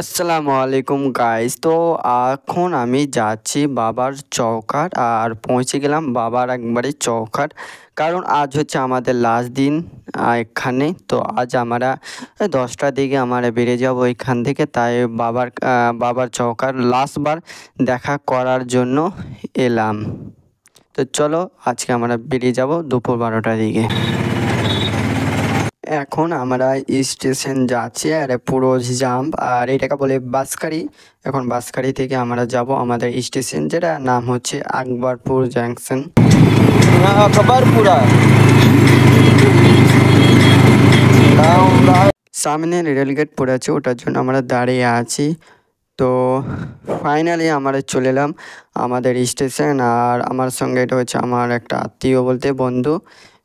আসসালামু আলাইকুম গাইস। তো এখন আমি যাচ্ছি বাবার চৌকাঠ আর পৌঁছে গেলাম বাবার একবারে চৌকাঠ, কারণ আজ হচ্ছে আমাদের লাস্ট দিন এখানে। তো আজ আমরা 10টার দিকে আমরা বেরিয়ে যাব এখান থেকে, তাই বাবার চৌকাঠ লাস্টবার দেখা করার জন্য এলাম। তো চলো আজকে আমরা বেরিয়ে যাব দুপুর 12টার দিকে। এখন আমরা স্টেশন যাচ্ছি আর পুরো জাম্প, আর এটাকে বলে বাসখালী। এখন বাসখালী থেকে আমরা যাব আমাদের স্টেশন, যেটা নাম হচ্ছে আকবরপুর জাংশন। সামনে রেলগেট পড়ে আছে, ওটার জন্য আমরা দাঁড়িয়ে আছি। তো ফাইনালি আমরা চলে এলাম আমাদের স্টেশন, আর আমার সঙ্গে এটা হচ্ছে আমার একটা আত্মীয় বলতে বন্ধু।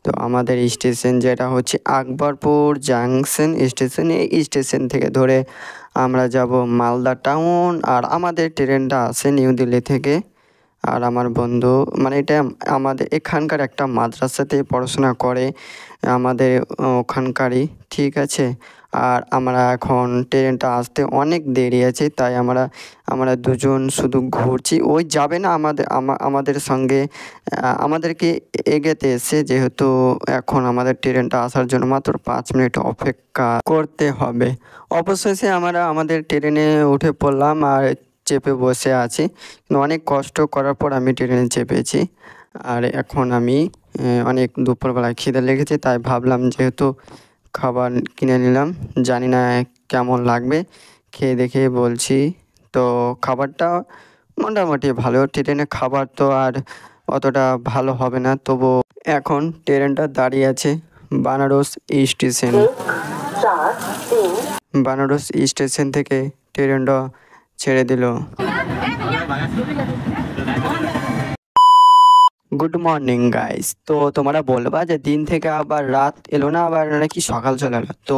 তো আমাদের স্টেশন যেটা হচ্ছে আকবরপুর জাংশন স্টেশন, এই স্টেশন থেকে ধরে আমরা যাব মালদা টাউন। আর আমাদের ট্রেনটা আসে নিউ দিল্লি থেকে। আর আমার বন্ধু মানে এটা আমাদের এখানকার একটা মাদ্রাসাতে পড়াশোনা করে, আমাদের ওখানকারই, ঠিক আছে। আর আমরা এখন ট্রেনটা আসতে অনেক দেরি আছে, তাই আমরা দুজন শুধু ঘুরছি। ওই যাবে না আমাদের সঙ্গে, আমাদেরকে এগোতে এসে, যেহেতু এখন আমাদের ট্রেনটা আসার জন্য মাত্র 5 মিনিট অপেক্ষা করতে হবে। অবশেষে আমরা আমাদের ট্রেনে উঠে পড়লাম আর চেপে বসে আছি। অনেক কষ্ট করার পর আমি ট্রেনে চেপেছি। আর এখন আমি অনেক দুপুরবেলায় খিদে লেগেছে, তাই ভাবলাম যেহেতু খাবার কিনে নিলাম, জানি না কেমন লাগবে, খেয়ে দেখে বলছি। তো খাবারটা মোটামুটি ভালো, ট্রেনে খাবার তো আর অতটা ভালো হবে না, তবু এখন ট্রেনটা দাঁড়িয়ে আছে বানারস স্টেশন। বানারস স্টেশন থেকে ট্রেনটা ছেড়ে দিল। Good morning guys. তো তোমরা বলবা যে দিন থেকে আবার রাত এলো না, আবার নাকি সকাল চলে এলো। তো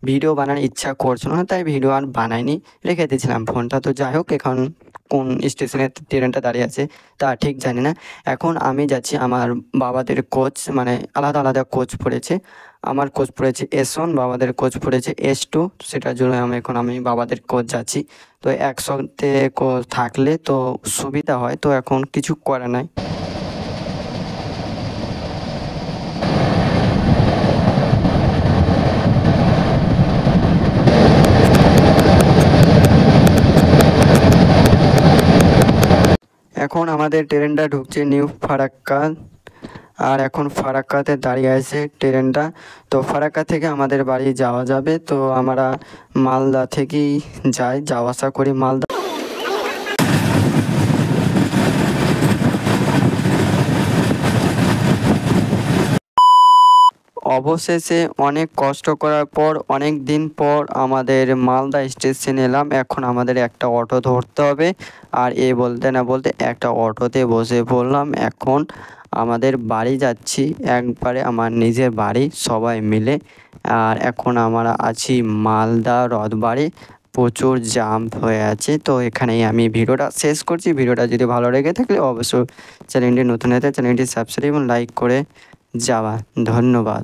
ভিডিও বানানোর ইচ্ছা করছিল না, তাই ভিডিও আর বানাইনি, রেখে দিয়েছিলাম ফোনটা। তো যাই হোক, এখন কোন স্টেশনে ট্রেনটা দাঁড়িয়ে আছে তা ঠিক জানি না। এখন আমি যাচ্ছি আমার বাবাদের কোচ, মানে আলাদা আলাদা কোচ পড়েছে। আমার কোচ পড়েছে S1, বাবাদের কোচ পড়েছে S2। সেটার জন্য আমি বাবাদের কোচ যাচ্ছি। তো একসাথে থাকলে তো সুবিধা হয়, তো এখন কিছু করা নাই। এখন আমাদের ট্রেনটা ঢুকছে নিউ ফারাক্কা, আর এখন ফারাক্কাতে দাঁড়িয়ে আছে ট্রেনটা। তো ফারাক্কা থেকে আমাদের বাড়ি যাওয়া যাবে। তো আমরা মালদা থেকেই যাওয়া আসা করি মালদা। অবশেষে অনেক কষ্ট করার পর অনেক দিন পর আমাদের মালদা স্টেশনে এলাম। এখন আমাদের একটা অটো ধরতে হবে, আর বলতে না বলতে একটা অটোতে বসে পড়লাম। এখন আমাদের বাড়ি যাচ্ছি, একবারে আমার নিজের বাড়ি সবাই মিলে। আর এখন আমরা আছি মালদা রথবাড়ি, প্রচুর জাম হয়ে আছে। তো এখানেই আমি ভিডিওটা শেষ করছি। ভিডিওটা যদি ভালো লেগে থাকলে অবশ্যই চ্যানেলটি নতুন হতে চ্যানেলটি সাবস্ক্রাইব এবং লাইক করে যাওয়া। ধন্যবাদ।